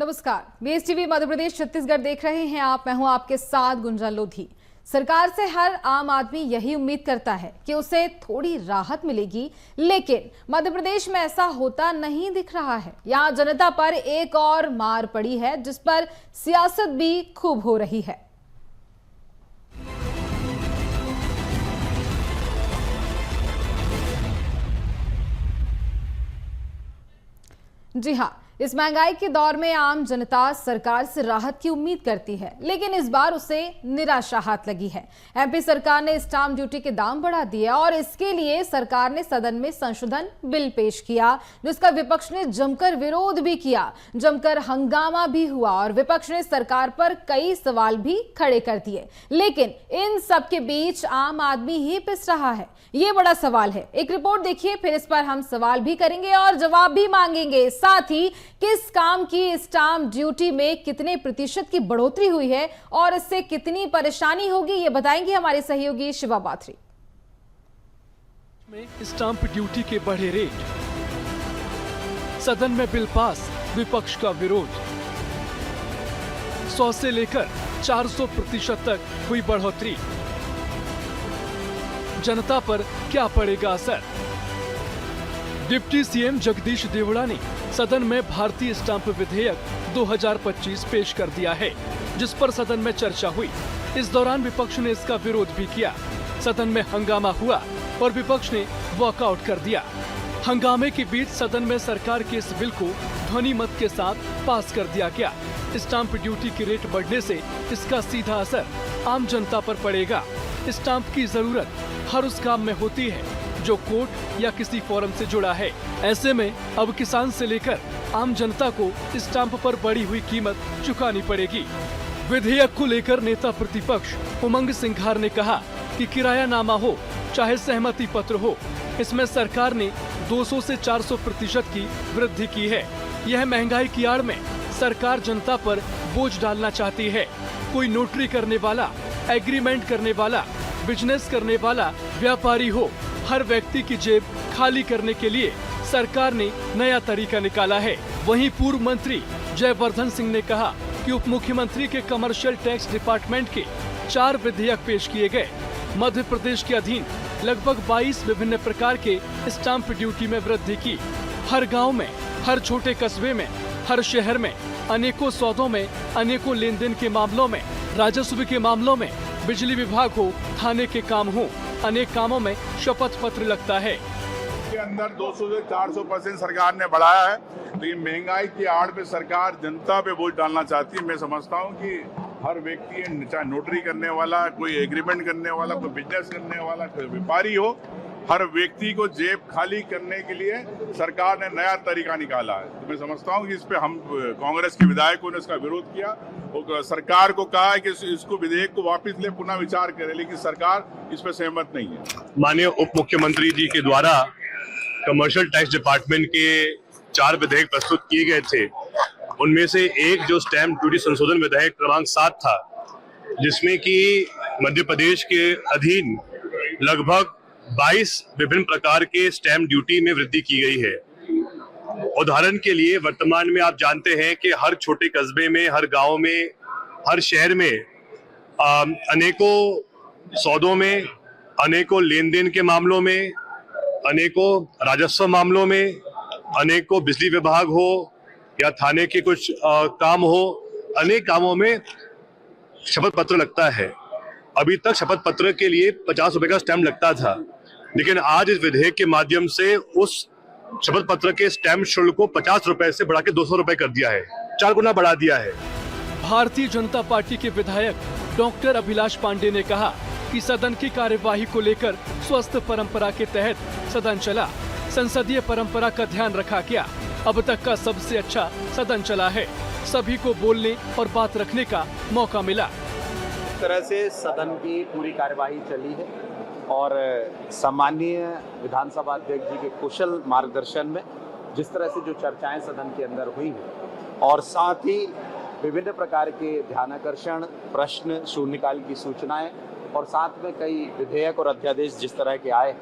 नमस्कार, बीएसटीवी मध्य प्रदेश छत्तीसगढ़ देख रहे हैं आप। मैं हूं आपके साथ गुंजन लोधी। सरकार से हर आम आदमी यही उम्मीद करता है कि उसे थोड़ी राहत मिलेगी, लेकिन मध्य प्रदेश में ऐसा होता नहीं दिख रहा है। यहां जनता पर एक और मार पड़ी है, जिस पर सियासत भी खूब हो रही है। जी हां, इस महंगाई के दौर में आम जनता सरकार से राहत की उम्मीद करती है, लेकिन इस बार उसे निराशा हाथ लगी है। एमपी सरकार ने स्टाम्प ड्यूटी के दाम बढ़ा दिए और इसके लिए सरकार ने सदन में संशोधन बिल पेश किया, जिसका विपक्ष ने जमकर विरोध भी किया। जमकर हंगामा भी हुआ और विपक्ष ने सरकार पर कई सवाल भी खड़े कर दिए। लेकिन इन सब के बीच आम आदमी ही पिस रहा है, ये बड़ा सवाल है। एक रिपोर्ट देखिए, फिर इस पर हम सवाल भी करेंगे और जवाब भी मांगेंगे। साथ ही किस काम की स्टाम्प ड्यूटी में कितने प्रतिशत की बढ़ोतरी हुई है और इससे कितनी परेशानी होगी, ये बताएंगे हमारे सहयोगी शिवा बाथरी। स्टाम्प ड्यूटी के बढ़े रेट, सदन में बिल पास, विपक्ष का विरोध। 100 से लेकर 400% तक हुई बढ़ोतरी, जनता पर क्या पड़ेगा असर? डिप्टी सीएम जगदीश देवड़ा ने सदन में भारतीय स्टाम्प विधेयक 2025 पेश कर दिया है, जिस पर सदन में चर्चा हुई। इस दौरान विपक्ष ने इसका विरोध भी किया। सदन में हंगामा हुआ और विपक्ष ने वॉकआउट कर दिया। हंगामे के बीच सदन में सरकार के इस बिल को ध्वनि मत के साथ पास कर दिया गया। स्टाम्प ड्यूटी की रेट बढ़ने से इसका सीधा असर आम जनता पर पड़ेगा। स्टाम्प की जरूरत हर उस काम में होती है जो कोर्ट या किसी फोरम से जुड़ा है। ऐसे में अब किसान से लेकर आम जनता को स्टाम्प पर बढ़ी हुई कीमत चुकानी पड़ेगी। विधेयक को लेकर नेता प्रतिपक्ष उमंग सिंघार ने कहा कि किरायानामा हो चाहे सहमति पत्र हो, इसमें सरकार ने 200 से 400% की वृद्धि की है। यह महंगाई की आड़ में सरकार जनता पर बोझ डालना चाहती है। कोई नोटरी करने वाला, एग्रीमेंट करने वाला, बिजनेस करने वाला, व्यापारी हो, हर व्यक्ति की जेब खाली करने के लिए सरकार ने नया तरीका निकाला है। वहीं पूर्व मंत्री जयवर्धन सिंह ने कहा कि उप मुख्यमंत्री के कमर्शियल टैक्स डिपार्टमेंट के 4 विधेयक पेश किए गए। मध्य प्रदेश के अधीन लगभग 22 विभिन्न प्रकार के स्टाम्प ड्यूटी में वृद्धि की। हर गांव में, हर छोटे कस्बे में, हर शहर में, अनेकों सौदों में, अनेकों लेन देन के मामलों में, राजस्व के मामलों में, बिजली विभाग हो, थाने के काम हो, अनेक कामों में शपथ पत्र लगता है। के अंदर 200 से 400% सरकार ने बढ़ाया है, लेकिन महंगाई की आड़ पे सरकार जनता पे बोझ डालना चाहती है। मैं समझता हूँ कि हर व्यक्ति, चाहे नोटरी करने वाला, कोई एग्रीमेंट करने वाला, कोई बिजनेस करने वाला, कोई व्यापारी हो, हर व्यक्ति को जेब खाली करने के लिए सरकार ने नया तरीका निकाला है। तो मैं समझता हूँ कि इस पे हम कांग्रेस के विधायकों ने इसका विरोध किया और सरकार को कहा है कि इसको विधेयक को वापस ले, पुनः विचार करे, लेकिन सरकार इस पे सहमत नहीं है। माननीय उप मुख्यमंत्री जी के द्वारा कमर्शियल टैक्स डिपार्टमेंट के 4 विधेयक प्रस्तुत किए गए थे। उनमें से एक जो स्टैम्प ड्यूटी संशोधन विधेयक क्रमांक 7 था, जिसमें कि मध्य प्रदेश के अधीन लगभग 22 विभिन्न प्रकार के स्टैम्प ड्यूटी में वृद्धि की गई है। उदाहरण के लिए वर्तमान में आप जानते हैं कि हर छोटे कस्बे में, हर गांव में, हर शहर में अनेकों सौदों में, अनेकों लेन देन के मामलों में, अनेकों राजस्व मामलों में, अनेकों बिजली विभाग हो या थाने के कुछ काम हो, अनेक कामों में शपथ पत्र लगता है। अभी तक शपथ पत्र के लिए 50 रुपए का स्टैम्प लगता था, लेकिन आज इस विधेयक के माध्यम से उस शपथ पत्र के स्टैम्प शुल्क को 50 रुपए से बढ़ा के 200 रुपए कर दिया है, 4 गुना बढ़ा दिया है। भारतीय जनता पार्टी के विधायक डॉक्टर अभिलाष पांडे ने कहा कि सदन की कार्यवाही को लेकर स्वस्थ परंपरा के तहत सदन चला। संसदीय परंपरा का ध्यान रखा गया। अब तक का सबसे अच्छा सदन चला है। सभी को बोलने और बात रखने का मौका मिला। इस तरह से सदन की पूरी कार्यवाही चली है और सम्माननीय विधानसभा अध्यक्ष जी के कुशल मार्गदर्शन में जिस तरह से जो चर्चाएं सदन के अंदर हुई हैं और साथ ही विभिन्न प्रकार के ध्यानाकर्षण प्रश्न, शून्यकाल की सूचनाएं और साथ में कई विधेयक और अध्यादेश जिस तरह के आए,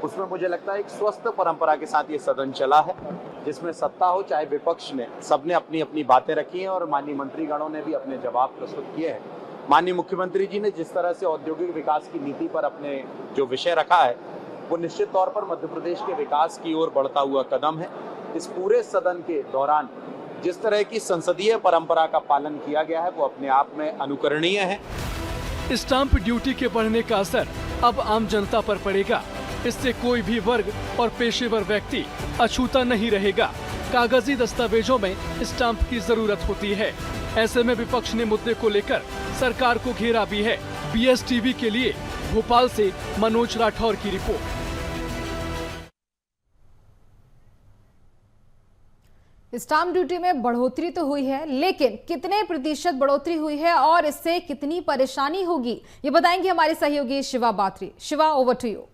उसमें मुझे लगता है एक स्वस्थ परंपरा के साथ ये सदन चला है, जिसमें सत्ता हो चाहे विपक्ष ने, सबने अपनी अपनी बातें रखी हैं और माननीय मंत्रीगणों ने भी अपने जवाब प्रस्तुत किए हैं। माननीय मुख्यमंत्री जी ने जिस तरह से औद्योगिक विकास की नीति पर अपने जो विषय रखा है, वो निश्चित तौर पर मध्य प्रदेश के विकास की ओर बढ़ता हुआ कदम है। इस पूरे सदन के दौरान जिस तरह की संसदीय परंपरा का पालन किया गया है, वो अपने आप में अनुकरणीय है। स्टाम्प ड्यूटी के बढ़ने का असर अब आम जनता पर पड़ेगा। इससे कोई भी वर्ग और पेशेवर व्यक्ति अछूता नहीं रहेगा। कागजी दस्तावेजों में स्टाम्प की जरूरत होती है। ऐसे में विपक्ष ने मुद्दे को लेकर सरकार को घेरा भी है। BSTV के लिए भोपाल से मनोज राठौर की रिपोर्ट। स्टाम्प ड्यूटी में बढ़ोतरी तो हुई है, लेकिन कितने प्रतिशत बढ़ोतरी हुई है और इससे कितनी परेशानी होगी, ये बताएंगे हमारे सहयोगी Shiva Batri. Shiva, over to you.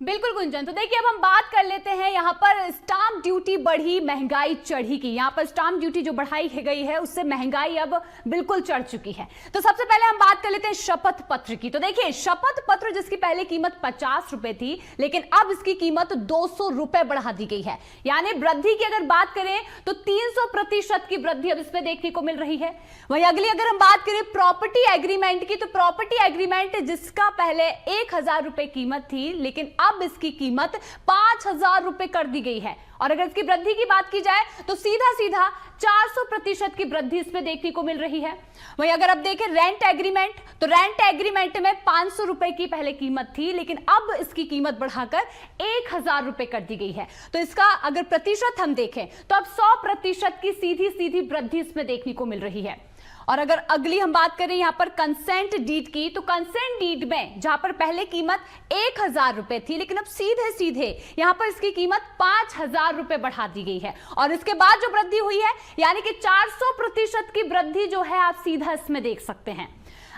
बिल्कुल गुंजन, तो देखिए अब हम बात कर लेते हैं यहाँ पर स्टाम्प ड्यूटी बढ़ी, महंगाई चढ़ी की। यहाँ पर स्टाम्प ड्यूटी जो बढ़ाई गई है उससे महंगाई अब बिल्कुल चढ़ चुकी है। तो सबसे पहले हम बात कर लेते हैं शपथ पत्र की। तो देखिए शपथ पत्र जिसकी पहले कीमत 50 रुपए थी, लेकिन अब इसकी कीमत 200 रुपए बढ़ा दी गई है। यानी वृद्धि की अगर बात करें तो 300% की वृद्धि अब इसमें देखने को मिल रही है। वहीं अगली अगर हम बात करें प्रॉपर्टी एग्रीमेंट की, तो प्रॉपर्टी एग्रीमेंट जिसका पहले 1000 रुपए कीमत थी, लेकिन अब इसकी कीमत 5000 रुपए कर दी गई है। और अगर इसकी वृद्धि की बात की जाए तो सीधा 400% की वृद्धि इसमें देखने को मिल रही है। वहीं अगर अब देखें रेंट एग्रीमेंट, तो रेंट एग्रीमेंट में 500 रुपए की पहले कीमत थी, लेकिन अब इसकी कीमत बढ़ाकर 1000 रुपए कर दी गई है। तो इसका अगर प्रतिशत हम देखें तो अब 100% की सीधी वृद्धि इसमें देखने को मिल रही है। और अगर अगली हम बात करें यहाँ पर कंसेंट डीड की, तो कंसेंट डीड में जहां पर पहले कीमत 1000 रुपए थी, लेकिन अब सीधे यहाँ पर इसकी कीमत 5000 रुपए बढ़ा दी गई है। और इसके बाद जो वृद्धि हुई है, यानी कि 400% की वृद्धि जो है आप सीधा इसमें देख सकते हैं।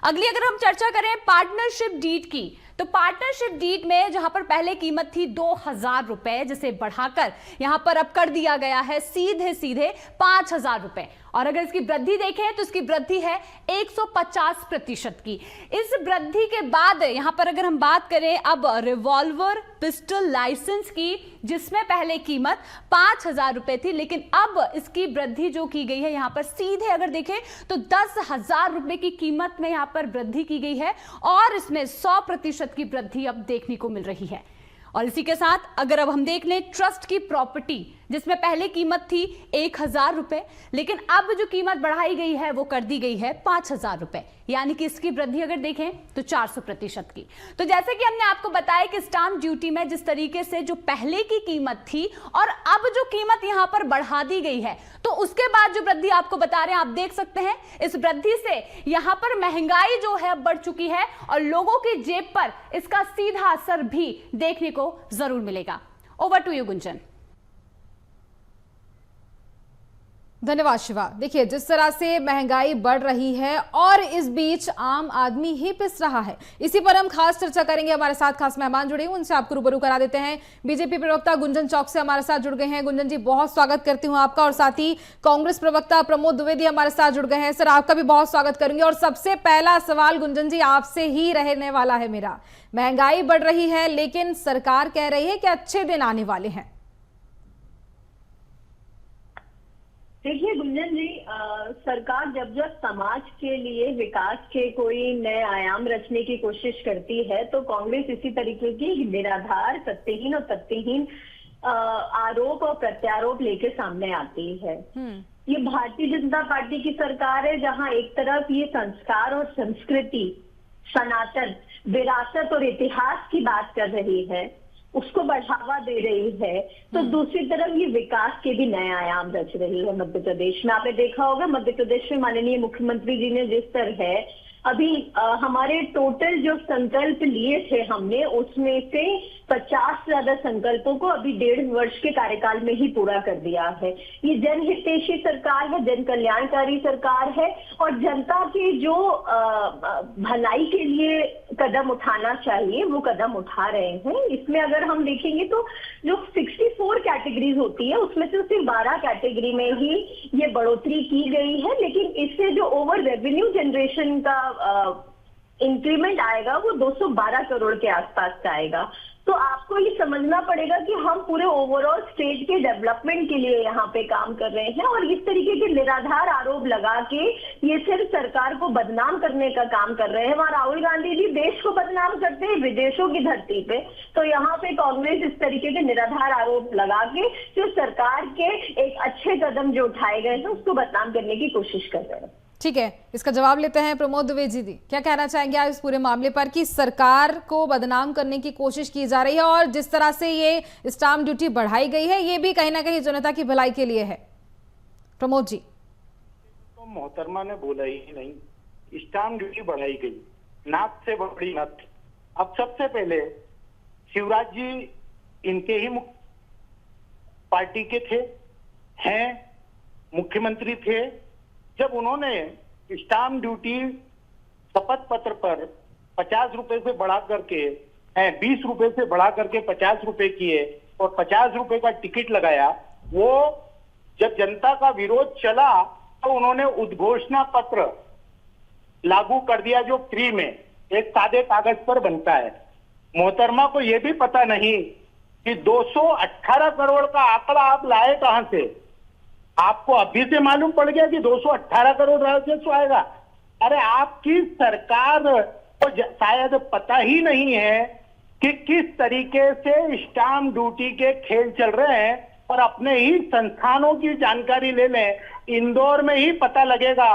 अगली अगर हम चर्चा करें पार्टनरशिप डीड की, तो पार्टनरशिप डीड में जहां पर पहले कीमत थी 2000 रुपए, जिसे बढ़ाकर यहां पर अब कर दिया गया है सीधे 5000 रुपए। और अगर इसकी वृद्धि देखें तो इसकी वृद्धि है 150% की। इस वृद्धि के बाद यहां पर अगर हम बात करें अब रिवॉल्वर पिस्टल लाइसेंस की, जिसमें पहले कीमत 5000 रुपए थी, लेकिन अब इसकी वृद्धि जो की गई है यहां पर सीधे अगर देखें तो 10,000 रुपए की कीमत में यहां पर वृद्धि की गई है। और इसमें 100% की वृद्धि अब देखने को मिल रही है। और इसी के साथ अगर अब हम देख लें ट्रस्ट की प्रॉपर्टी, जिसमें पहले कीमत थी 1000 रुपए, लेकिन अब जो कीमत बढ़ाई गई है वो कर दी गई है 5000 रुपए, यानी कि इसकी वृद्धि अगर देखें तो 400% की। तो जैसे कि हमने आपको बताया कि स्टाम्प ड्यूटी में जिस तरीके से जो पहले की कीमत थी और अब जो कीमत यहां पर बढ़ा दी गई है, तो उसके बाद जो वृद्धि आपको बता रहे हैं, आप देख सकते हैं इस वृद्धि से यहां पर महंगाई जो है बढ़ चुकी है और लोगों की जेब पर इसका सीधा असर भी देखने को जरूर मिलेगा। Over to you Gunjan. धन्यवाद शिवा। देखिए जिस तरह से महंगाई बढ़ रही है और इस बीच आम आदमी ही पिस रहा है, इसी पर हम खास चर्चा करेंगे। हमारे साथ खास मेहमान जुड़े हैं, उनसे आपको रूबरू करा देते हैं। बीजेपी प्रवक्ता गुंजन चौक से हमारे साथ जुड़ गए हैं। गुंजन जी, बहुत स्वागत करती हूं आपका। और साथ ही कांग्रेस प्रवक्ता प्रमोद द्विवेदी हमारे साथ जुड़ गए हैं। सर, आपका भी बहुत स्वागत करूंगी। और सबसे पहला सवाल गुंजन जी आपसे ही रहने वाला है मेरा। महंगाई बढ़ रही है, लेकिन सरकार कह रही है कि अच्छे दिन आने वाले हैं। देखिए गुंजन जी, सरकार जब समाज के लिए विकास के कोई नए आयाम रचने की कोशिश करती है, तो कांग्रेस इसी तरीके की निराधार, सत्यहीन और तथ्यहीन आरोप और प्रत्यारोप लेके सामने आती है। ये भारतीय जनता पार्टी की सरकार है, जहां एक तरफ ये संस्कार और संस्कृति, सनातन विरासत और इतिहास की बात कर रही है, उसको बढ़ावा दे रही है, तो दूसरी तरफ ये विकास के भी नए आयाम रच रही है मध्य प्रदेश में। आपने देखा होगा मध्य प्रदेश में माननीय मुख्यमंत्री जी ने जिस तरह अभी हमारे टोटल जो संकल्प लिए थे हमने, उसमें से 50 से ज्यादा संकल्पों को अभी 1.5 वर्ष के कार्यकाल में ही पूरा कर दिया है। ये जनहितैषी सरकार है, जन कल्याणकारी सरकार है और जनता के जो भलाई के लिए कदम उठाना चाहिए वो कदम उठा रहे हैं। इसमें अगर हम देखेंगे तो जो 64 कैटेगरीज होती है उसमें से सिर्फ 12 कैटेगरी में ही ये बढ़ोतरी की गई है, लेकिन इससे जो ओवर रेवेन्यू जनरेशन का इंक्रीमेंट आएगा वो 212 करोड़ के आसपास का आएगा। तो आपको ये समझना पड़ेगा कि हम पूरे ओवरऑल स्टेट के डेवलपमेंट के लिए यहाँ पे काम कर रहे हैं, और इस तरीके के निराधार आरोप लगा के ये सिर्फ सरकार को बदनाम करने का काम कर रहे हैं। वहाँ राहुल गांधी जी देश को बदनाम करते हैं विदेशों की धरती पे, तो यहाँ पे कांग्रेस इस तरीके के निराधार आरोप लगा के सिर्फ सरकार के एक अच्छे कदम जो उठाए गए हैं उसको बदनाम करने की कोशिश कर रहे हैं। ठीक है, इसका जवाब लेते हैं प्रमोद द्विवेदी जी। क्या कहना चाहेंगे आप इस पूरे मामले पर कि सरकार को बदनाम करने की कोशिश की जा रही है, और जिस तरह से ये स्टाम्प ड्यूटी बढ़ाई गई है ये भी कहीं ना कहीं जनता की भलाई के लिए है? प्रमोद जी। तो मोहतरमा ने बोला ही नहीं, स्टाम्प ड्यूटी बढ़ाई गई, नाक से बड़ी नथ। अब सबसे पहले शिवराज जी इनके ही पार्टी के थे, हैं, मुख्यमंत्री थे। जब उन्होंने स्टाम्प ड्यूटी शपथ पत्र पर 50 रुपए से बढ़ा करके 20 रुपए से बढ़ा करके 50 रुपए किए और 50 रुपए का टिकट लगाया, वो जब जनता का विरोध चला तो उन्होंने उद्घोषणा पत्र लागू कर दिया जो फ्री में एक सादे कागज पर बनता है। मोहतरमा को यह भी पता नहीं कि 218 करोड़ का आंकड़ा आप लाए कहां से? आपको अभी से मालूम पड़ गया कि 218 करोड़ राजस्व आएगा? अरे आपकी सरकार को शायद पता ही नहीं है कि किस तरीके से स्टाम्प ड्यूटी के खेल चल रहे हैं, और अपने ही संस्थानों की जानकारी ले लें, इंदौर में ही पता लगेगा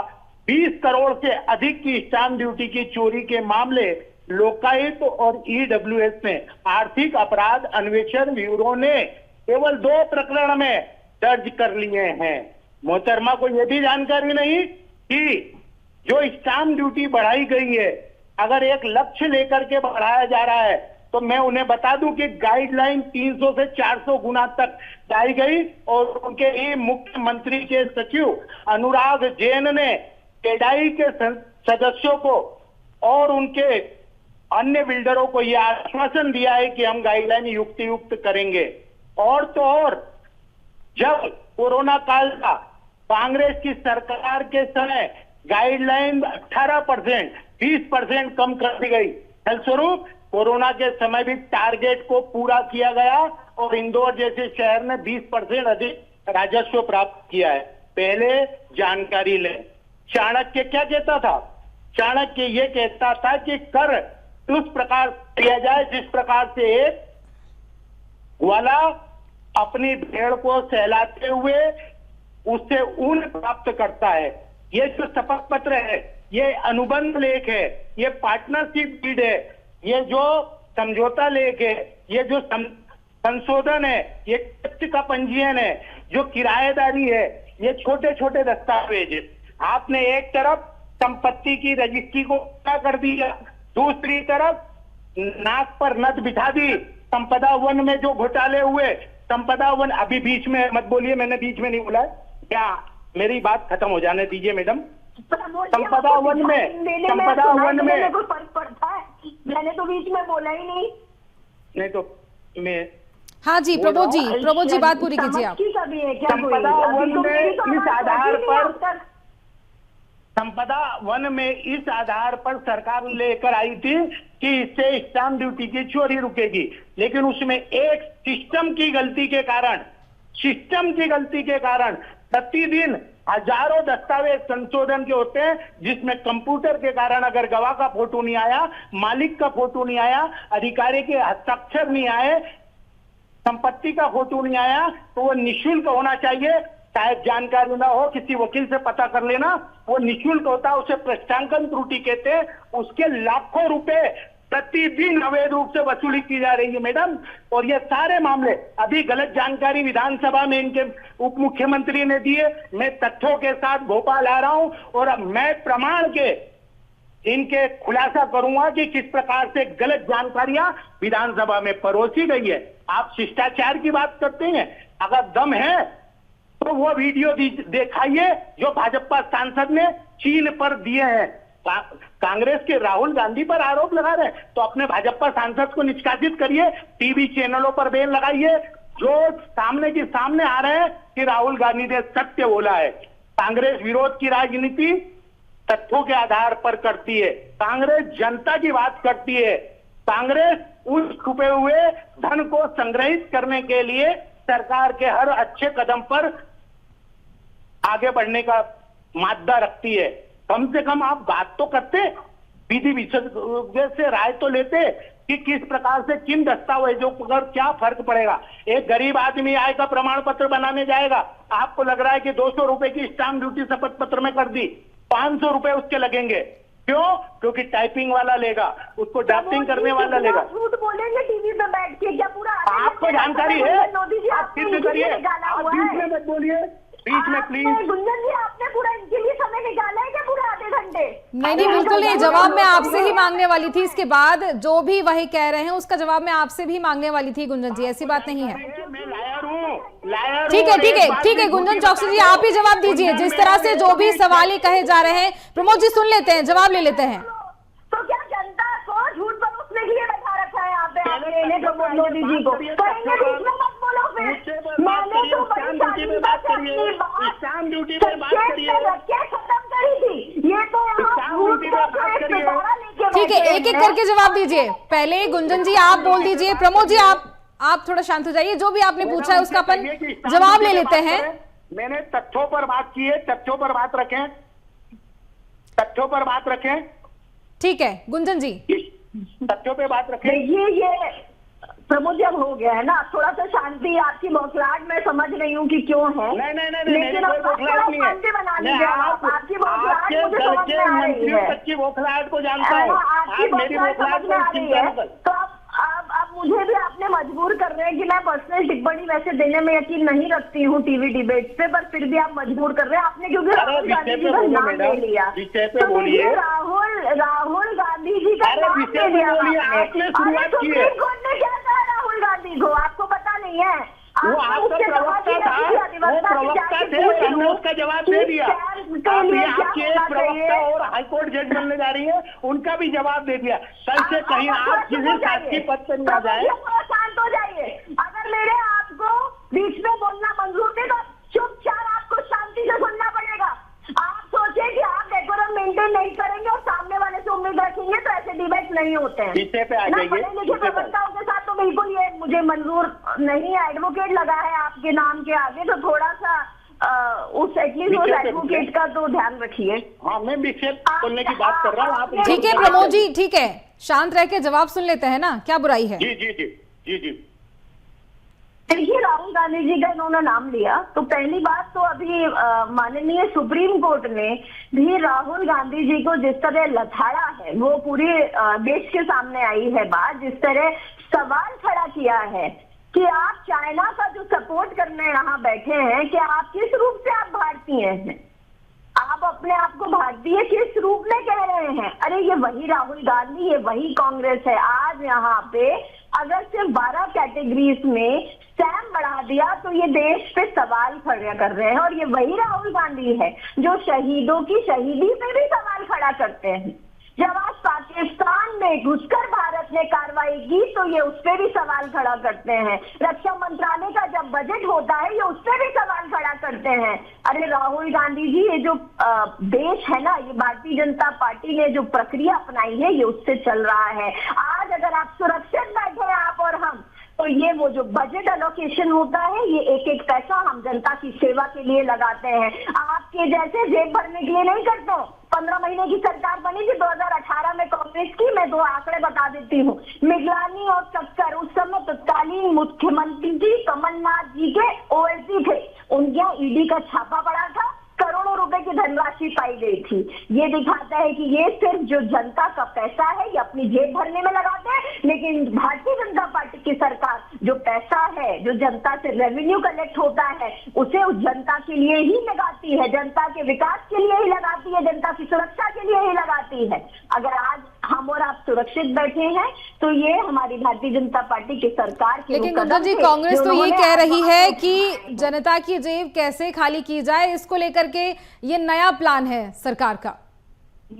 20 करोड़ से अधिक की स्टाम्प ड्यूटी की चोरी के मामले लोकायुक्त और ईडब्ल्यूएस ने, आर्थिक अपराध अन्वेषण ब्यूरो ने केवल 2 प्रकरण में दर्ज कर लिए हैं। मोहतरमा को यह भी जानकारी नहीं कि जो स्टाम्प ड्यूटी बढ़ाई गई है, अगर एक लक्ष्य लेकर के बढ़ाया जा रहा है तो मैं उन्हें बता दूं कि गाइडलाइन 300 से 400 गुना तक लाई गई, और उनके ही मुख्यमंत्री के सचिव अनुराग जैन ने केडाई के सदस्यों को और उनके अन्य बिल्डरों को यह आश्वासन दिया है कि हम गाइडलाइन युक्त करेंगे। और तो और, जब कोरोना काल का कांग्रेस की सरकार के समय गाइडलाइन 18% 20% कम कर दी गई, फलस्वरूप कोरोना के समय भी टारगेट को पूरा किया गया और इंदौर जैसे शहर ने 20% अधिक राजस्व प्राप्त किया है। पहले जानकारी लें। चाणक्य क्या कहता था? चाणक्य ये कहता था कि कर उस प्रकार किया जाए जिस प्रकार से एक ग्वाला अपनी भेड़ को सहलाते हुए उससे ऊन प्राप्त करता है। ये जो शपथ पत्र है, ये अनुबंध लेख है, ये पार्टनरशिप डीड है, ये जो समझौता लेख है, ये जो संशोधन है, ये टैक्स का पंजीयन है, जो किराएदारी है, ये छोटे छोटे दस्तावेज है। आपने एक तरफ संपत्ति की रजिस्ट्री को पूरा कर दिया, दूसरी तरफ नाक पर नथ बिठा दी। संपदा वन में जो घोटाले हुए, संपदा वन, अभी बीच में मत बोलिए, मैंने बीच में नहीं बोला है, क्या मेरी बात खत्म हो जाने दीजिए मैडम। संपदा वन में कोई फर्क पड़ता है? मैंने तो बीच में बोला ही नहीं तो मैं। हाँ जी प्रमोद जी बात पूरी कीजिए आप। संपदा वन में इस आधार पर संपदा वन में इस आधार पर सरकार लेकर आई थी कि इससे स्टाम्प ड्यूटी की चोरी रुकेगी, लेकिन उसमें एक सिस्टम की गलती के कारण प्रतिदिन हजारों दस्तावेज संशोधन के होते हैं, जिसमें कंप्यूटर के कारण अगर गवाह का फोटो नहीं आया, मालिक का फोटो नहीं आया, अधिकारी के हस्ताक्षर नहीं आए, संपत्ति का फोटो नहीं आया, तो वो निःशुल्क होना चाहिए। शायद जानकारी ना हो, किसी वकील से पता कर लेना, वो निःशुल्क होता है, उसे प्रश्नांकन त्रुटि कहते हैं। उसके लाखों रुपए प्रतिदिन अवैध रूप से वसूली की जा रही है मैडम। और ये सारे मामले, अभी गलत जानकारी विधानसभा में इनके उप मुख्यमंत्री ने दिए, मैं तथ्यों के साथ भोपाल आ रहा हूं और अब मैं प्रमाण के इनके खुलासा करूंगा कि किस प्रकार से गलत जानकारियां विधानसभा में परोसी गई है। आप शिष्टाचार की बात करते हैं, अगर दम है तो वो वीडियो दिखाइए जो भाजपा सांसद ने चीन पर दिए हैं। कांग्रेस के राहुल गांधी पर आरोप लगा रहे हैं तो अपने भाजपा सांसद को निष्कासित करिए, टीवी चैनलों पर बैन लगाइए जो सामने के सामने आ रहे हैं कि राहुल गांधी ने सत्य बोला है। कांग्रेस विरोध की राजनीति तथ्यों के आधार पर करती है। कांग्रेस जनता की बात करती है, कांग्रेस उस छुपे हुए धन को संग्रहित करने के लिए सरकार के हर अच्छे कदम पर आगे बढ़ने का मादा रखती है। कम से कम आप बात तो करते, विधि विशेषज्ञ से राय तो लेते कि किस प्रकार से किन दस्तावेजों पर क्या फर्क पड़ेगा। एक गरीब आदमी आय का प्रमाण पत्र बनाने जाएगा, आपको लग रहा है कि 200 रुपए की स्टाम्प ड्यूटी शपथ पत्र में कर दी, 500 रुपए उसके लगेंगे। क्यों? क्योंकि टाइपिंग वाला लेगा, उसको ड्राफ्टिंग करने वाला लेगा। झूठ बोलेंगे टीवी पे बैठ के, क्या पूरा आपको जानकारी है? मोदी जी आप फिर से करिए, आप बीच में मत बोलिए, बीच में प्लीज। गुंजन जी, आपने पूरा इनके लिए समय निकाला है क्या, पूरा आधे घंटे? नहीं, बिल्कुल नहीं। जवाब मैं आपसे ही मांगने वाली थी। इसके बाद जो भी वही कह रहे हैं उसका जवाब मैं आपसे भी मांगने वाली थी गुंजन जी, ऐसी बात नहीं है। मैं लायर हूँ, लायर। ठीक है गुंजन चौकसी जी, आप ही जवाब दीजिए। जिस तरह से जो भी सवाल ही कहे जा रहे हैं, प्रमोद जी सुन लेते हैं, जवाब ले लेते हैं। तो क्या जनता को झूठ परोसने के लिए बैठा रखा है आपने प्रमोद मोदी जी को? कहेंगे बीच में मत बोलो फिर। मैंने तो बड़ी शालीनता से अपनी बात खत्म करी थी, ये तो ठीक है, एक एक करके जवाब दीजिए। पहले गुंजन जी आप बोल दीजिए, प्रमोद जी आप थोड़ा शांत हो जाइए। जो भी आपने पूछा है उसका अपन जवाब ले लेते हैं। मैंने तथ्यों पर बात की है, तथ्यों पर बात रखें, तथ्यों पर बात रखें। ठीक है गुंजन जी, तथ्यों पे बात रखें। देखिए, ये प्रमोद जब हो गया है ना, थोड़ा सा शांति। आपकी बौखलाहट मैं समझ रही हूँ कि क्यों है, नहीं, लेकिन कोई बौखलाहट नहीं है। आपकी बौखलाहट मुझे समझ में आ रही है। सच्ची बौखलाहट को जानता हूँ, आपकी मेरी बौखलाहट समझ में आ रही है। तो अब मुझे भी आपने मजबूर कर रहे हैं कि मैं पर्सनल टिप्पणी वैसे देने में यकीन नहीं रखती हूँ टीवी डिबेट पे, पर फिर भी आप मजबूर कर रहे हैं। आपने क्योंकि राहुल गांधी जी का नाम ले लिया, राहुल गांधी जी का नाम ले लिया आपने। सुप्रीम कोर्ट ने क्या कहा राहुल गांधी को, आपको पता नहीं है? वो आपका प्रवक्ता था, वो प्रवक्ता थे, हमने उसका जवाब दे दिया। आपकी एक प्रवक्ता और हाईकोर्ट जज बनने जा रही है, उनका भी जवाब दे दिया। कल से कहीं आप किसी शासकीय पद पर न जाए। शांत हो जाइए। अगर मेरे आपको बीच में बोलना मंजूर नहीं तो चुपचाप आपको शांति से सुनना पड़ेगा। आप सोचे कि आप डेकोरम मेंटेन नहीं करेंगे और सामने वाले से उम्मीद रखेंगे तो ऐसे डिबेट नहीं होते हैं। पीछे पे आ जाइए। पढ़े लिखे प्रवक्ताओं के साथ तो बिल्कुल ये मुझे मंजूर नहीं है। एडवोकेट लगा है आपके नाम के आगे, तो थोड़ा सा उस एडवोकेट का तो ध्यान रखिए। हाँ, मैं विक्षेप बोलने की बात कर रहा हूँ। आप ठीक है प्रमोद जी, ठीक है, शांत रह के जवाब सुन लेते हैं ना, क्या बुराई है? जी जी जी जी जी। देखिए, राहुल गांधी जी का इन्होंने नाम लिया तो पहली बात तो अभी माननीय सुप्रीम कोर्ट ने भी राहुल गांधी जी को जिस तरह लथाड़ा है, वो पूरे देश के सामने आई है बात, जिस तरह सवाल खड़ा किया है कि आप चाइना का जो सपोर्ट करने यहाँ बैठे हैं, कि आप किस रूप से आप भारतीय हैं, आप अपने आप को भारतीय किस रूप में कह रहे हैं? अरे ये वही राहुल गांधी, ये वही कांग्रेस है। आज यहाँ पे अगर सिर्फ 12 कैटेगरीज में स्टैम्प बढ़ा दिया तो ये देश पे सवाल खड़ा कर रहे हैं, और ये वही राहुल गांधी है जो शहीदों की शहीदी पे भी सवाल खड़ा करते हैं। जब आज पाकिस्तान में घुसकर भारत ने कार्रवाई की तो ये उस पर भी सवाल खड़ा करते हैं। रक्षा मंत्रालय का जब बजट होता है ये उस पर भी सवाल खड़ा करते हैं। अरे राहुल गांधी जी, ये जो देश है ना, ये भारतीय जनता पार्टी ने जो प्रक्रिया अपनाई है ये उससे चल रहा है। आज अगर आप सुरक्षित बैठे हैं, आप और हम, तो ये वो जो बजट एलोकेशन होता है, ये एक एक पैसा हम जनता की सेवा के लिए लगाते हैं। आपके जैसे जेब भरने के लिए नहीं करते। 15 महीने की सरकार बनी थी 2018 में कांग्रेस की। मैं 2 आंकड़े बता देती हूँ। मिगलानी और कक्कर उस समय तत्कालीन मुख्यमंत्री कमलनाथ जी के ओएसडी थे, उनके यहाँ ईडी का छापा पड़ा था, करोड़ों रुपए की धनराशि पाई गई थी। ये दिखाता है कि ये सिर्फ जो जनता का पैसा है ये अपनी जेब भरने में लगाते हैं, लेकिन भारतीय जनता पार्टी की सरकार जो पैसा है, जो जनता से रेवेन्यू कलेक्ट होता है, उसे उस जनता के लिए ही लगाती है, जनता के विकास के लिए ही लगाती है, जनता की सुरक्षा के लिए ही लगाती है। अगर आज हम और आप सुरक्षित बैठे हैं तो ये हमारी भारतीय जनता पार्टी की सरकार के। लेकिन गुंजन जी, कांग्रेस तो ये कह रही है कि जनता की जेब कैसे खाली की जाए, इसको लेकर के ये नया प्लान है सरकार का।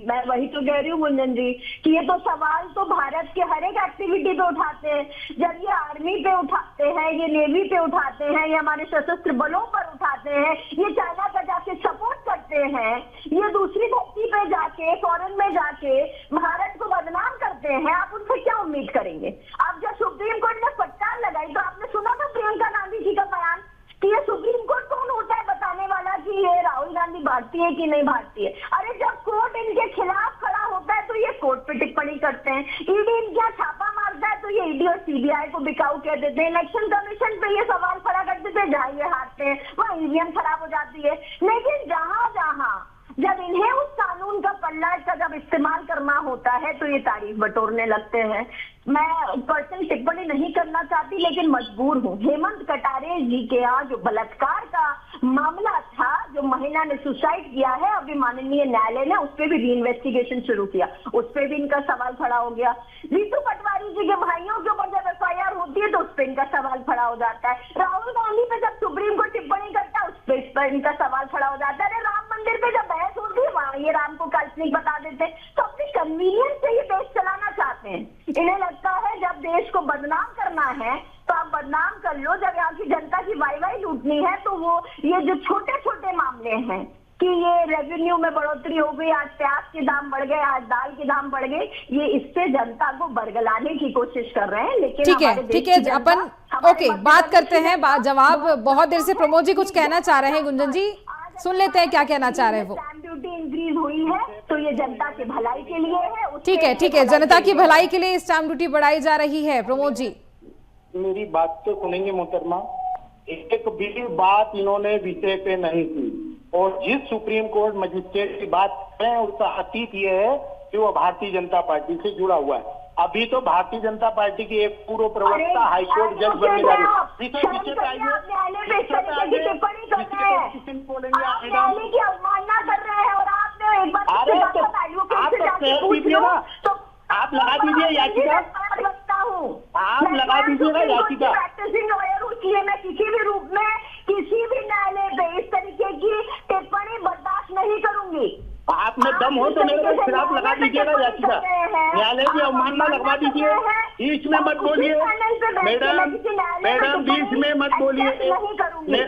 मैं वही तो कह रही हूँ गुंजन जी कि ये तो सवाल तो भारत के हर एक एक्टिविटी पे उठाते हैं। जब ये आर्मी पे उठाते हैं, ये नेवी पे उठाते हैं, ये हमारे सशस्त्र बलों पर उठाते हैं, ये चाइना का जाके सपोर्ट करते करते हैं, ये दूसरी धरती पे जाके, फॉरेन में जाके भारत को बदनाम करते हैं, आप उनसे क्या उम्मीद करेंगे? अब जब सुप्रीम कोर्ट ने फटकार लगाई तो आपने सुना था प्रियंका गांधी जी का बयान कि ये सुप्रीम कोर्ट कौन होता है बताने वाला कि ये राहुल गांधी भारतीय है कि नहीं भारतीय? अरे जब कोर्ट इनके खिलाफ खड़ा होता है तो ये कोर्ट पे टिप्पणी करते हैं, ईडी इनके यहाँ छापा मारता है तो ये ईडी और सीबीआई को बिकाऊ कह देते हैं, इलेक्शन कमीशन पे ये सवाल खड़ा कर देते हैं, जहाँ ये हारते हैं वहाँ ईवीएम खराब हो जाती है। लेकिन जहाँ जहाँ जब इन्हें उस कानून का पल्ला का जब इस्तेमाल करना होता है तो ये तारीफ बटोरने लगते हैं। मैं पर्सनल टिप्पणी नहीं करना चाहती लेकिन मजबूर हूँ। हेमंत कटारे जी के यहाँ जो बलात्कार का मामला था, जो महिला ने सुसाइड किया है, अभी माननीय न्यायालय ने उस पर भी इन्वेस्टिगेशन शुरू किया, उस पर भी इनका सवाल खड़ा हो गया। रितु पटवारी जी के भाइयों के ऊपर जब FIR होती है तो उस पर इनका सवाल खड़ा हो जाता है। राहुल गांधी पे जब सुप्रीम कोर्ट टिप्पणी करता है उस पर इनका सवाल खड़ा हो जाता है। अरे राम मंदिर पे जब बहस होती है वहां ये राम को काल्पनिक बता देते हैं। तो अपनी कन्वीनियंस से ये देश चलाना चाहते हैं। इन्हें लगता है जब देश को बदनाम करना है तो आप बदनाम कर लो, जब यहाँ की जनता की वाई लूटनी है तो वो ये जो छोटे छोटे मामले हैं कि ये रेवेन्यू में बढ़ोतरी हो गई, आज प्याज के दाम बढ़ गए, आज दाल के दाम बढ़ गए, ये इससे जनता को बरगलाने की कोशिश कर रहे हैं। लेकिन ठीक है अपन ओके बात करते हैं, जवाब बहुत देर से प्रमोद जी कुछ कहना चाह रहे हैं, गुंजन जी सुन लेते हैं क्या कहना चाह रहे हैं वो। स्टैंप ड्यूटी इंक्रीज हुई है तो ये जनता के भलाई के लिए है। ठीक है जनता की भलाई के लिए स्टैंप ड्यूटी बढ़ाई जा रही है। प्रमोद जी मेरी बात तो सुनेंगे मोहतरमा, एक भी बात इन्होंने विषय पे नहीं की और जिस सुप्रीम कोर्ट मजिस्ट्रेट की बात है उसका अतीत ये है कि वो भारतीय जनता पार्टी से जुड़ा हुआ है। अभी तो भारतीय जनता पार्टी की एक पूर्व प्रवक्ता हाईकोर्ट जज बनने जा रही है। आप लगा दीजिए याचिका, आप लगा दीजिएगा याचिका। प्रैक्टिसिंग लॉयर हूँ इसलिए मैं किसी भी रूप में किसी भी न्यायालय पे इस तरीके की टिप्पणी बर्दाश्त नहीं करूंगी। आप में दम हो तो मेरे खिलाफ लगा दीजिएगा याचिका, न्यायालय की अवमानना लगवा दीजिए। बीच में मत बोलिए मैडम बीच में मत बोलिए।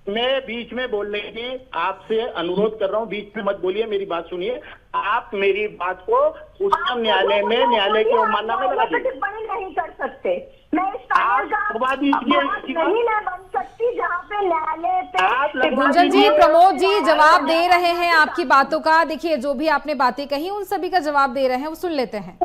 मैं बीच में बोलने की आपसे अनुरोध कर रहा हूँ, बीच में मत बोलिए, मेरी बात सुनिए। आप मेरी बात को उच्चतम न्यायालय में न्यायालय की अवमानना में लगा दीजिए। टिप्पणी नहीं कर सकते, मैं इस नहीं बन सकती जहाँ पे न्यायालय पे। गुंजन जी प्रमोद जी जवाब दे रहे हैं आपकी बातों का। देखिए जो भी आपने बातें कही उन सभी का जवाब दे रहे हैं, वो सुन लेते हैं।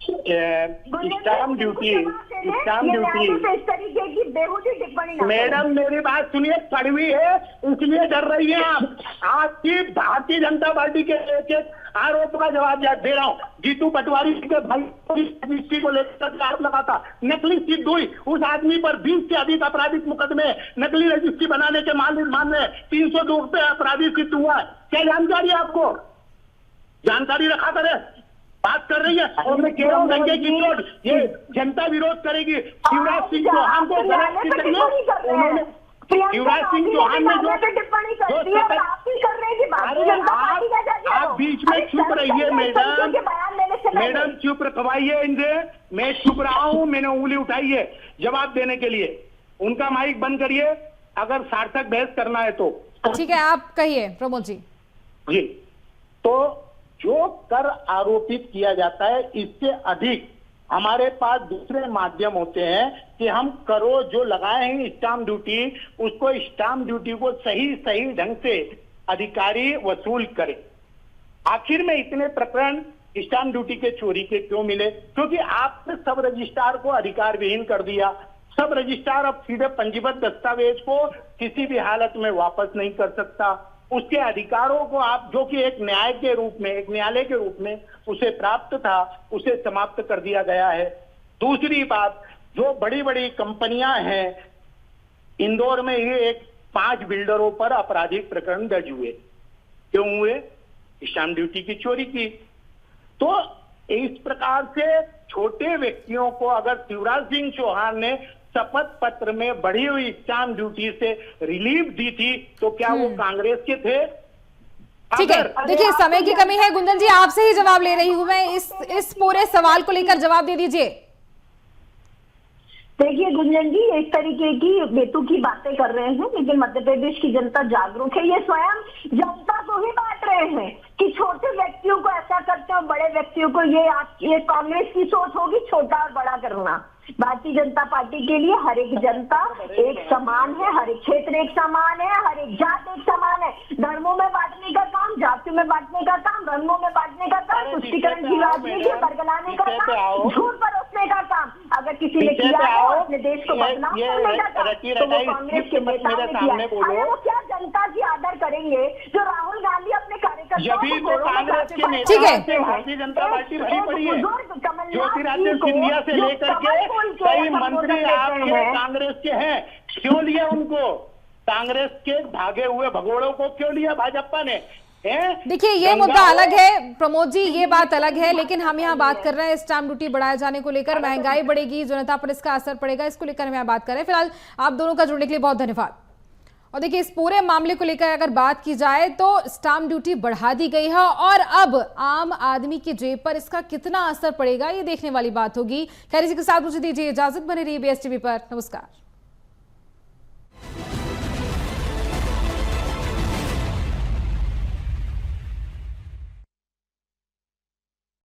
स्टैंप ड्यूटी इस तरीके की बेहूदी टिप्पणी। मैडम मेरी बात सुनिए, कड़वी है इसलिए डर रही हैं आप। आपकी भारतीय जनता पार्टी के एक आरोप का जवाब दे रहा हूँ। जीतू पटवारी के भाई को लेकर आरोप लगा था, नकली सिद्ध हुई, उस आदमी पर 20 से अधिक आपराधिक मुकदमे नकली रजिस्ट्री बनाने के मामले 302 पे अपराधी सिद्ध हुआ है। क्या जानकारी है आपको? जानकारी रखा करे, बात कर रही है। और मैं कह रहा हूँ दंगे की चोट ये जनता विरोध करेगी। शिवराज सिंह चौहान को उन्होंने शिवराज सिंह चौहान ने जो आप बीच में चुप रहिए मैडम चुप रखवाइए इनसे। मैं चुप रहा हूँ, मैंने उंगली उठाई है जवाब देने के लिए। उनका माइक बंद करिए अगर सार्थक बहस करना है तो। ठीक है आप कहिए प्रमोद जी। जी तो जो कर आरोपित किया जाता है इससे अधिक हमारे पास दूसरे माध्यम होते हैं कि हम करों जो लगाए हैं स्टाम्प ड्यूटी, उसको स्टाम्प ड्यूटी को सही ढंग से अधिकारी वसूल करें। आखिर में इतने प्रकरण स्टाम्प ड्यूटी के चोरी के क्यों मिले? क्योंकि आपने सब रजिस्ट्रार को अधिकार विहीन कर दिया। सब रजिस्ट्रार अब सीधे पंजीबद्ध दस्तावेज को किसी भी हालत में वापस नहीं कर सकता। उसके अधिकारों को आप जो कि एक न्याय के रूप में, एक न्यायालय के रूप में उसे प्राप्त था, उसे समाप्त कर दिया गया है। दूसरी बात, जो बड़ी बड़ी कंपनियां हैं, इंदौर में ये 5 बिल्डरों पर आपराधिक प्रकरण दर्ज हुए। क्यों हुए? स्टाम्प ड्यूटी की चोरी की। तो इस प्रकार से छोटे व्यक्तियों को अगर शिवराज सिंह चौहान ने शपथ पत्र में बढ़ी हुई स्टाम्प ड्यूटी से रिलीफ दी थी तो क्या वो कांग्रेस के थे? ठीक है, देखिए समय की कमी है गुंजन जी, आपसे ही जवाब ले रही हूं मैं। इस पूरे सवाल को लेकर जवाब दे दीजिए। देखिए गुंजन जी, इस तरीके की बेतुकी बातें कर रहे हैं, लेकिन मध्य प्रदेश की जनता जागरूक है। ये स्वयं जनता को ही बांट रहे हैं कि छोटे व्यक्तियों को ऐसा करते हो, बड़े व्यक्तियों को ये कांग्रेस की सोच होगी छोटा और बड़ा करना। भारतीय जनता पार्टी के लिए हर एक जनता एक समान है, हर एक क्षेत्र एक समान है, हर एक जात एक समान है। धर्मों में बांटने का काम, जातियों में बांटने का काम, रंगों में बांटने का काम, तुष्टीकरण की राजनीति, बरगलाने का काम, झूठ परोसने का काम अगर किसी ने किया है और अपने देश को बदनाम करने का काम, तो वो कांग्रेस के नेताओं ने किया है। अरे वो क्या जनता की आदर करेंगे जो राहुल गांधी अपने कार्यकर्ताओं को कांग्रेस के नेता ठीक है। भारतीय जनता पार्टी भरी पड़ी है। कमलनाथ ज्योतिरादित्य जी को सिंधिया से जो लेकर के कमल फूल के कई संबोधन मंत्री देते आपके हैं। कांग्रेस के हैं, क्यों लिया उनको? कांग्रेस के भागे हुए भगोड़ों को क्यों लिया भाजपा ने? देखिए ये मुद्दा अलग है प्रमोद जी, ये बात अलग है, लेकिन हम यहाँ बात कर रहे हैं स्टाम्प ड्यूटी बढ़ाए जाने को लेकर। महंगाई बढ़ेगी, जनता पर इसका असर पड़ेगा, इसको लेकर हम यहाँ बात कर रहे हैं। फिलहाल आप दोनों का जुड़ने के लिए बहुत धन्यवाद। और देखिए इस पूरे मामले को लेकर अगर बात की जाए तो स्टाम्प ड्यूटी बढ़ा दी गई है और अब आम आदमी की जेब पर इसका कितना असर पड़ेगा ये देखने वाली बात होगी। खैर इसी के साथ मुझे दीजिए इजाजत, बने रहिए BSTV पर। नमस्कार।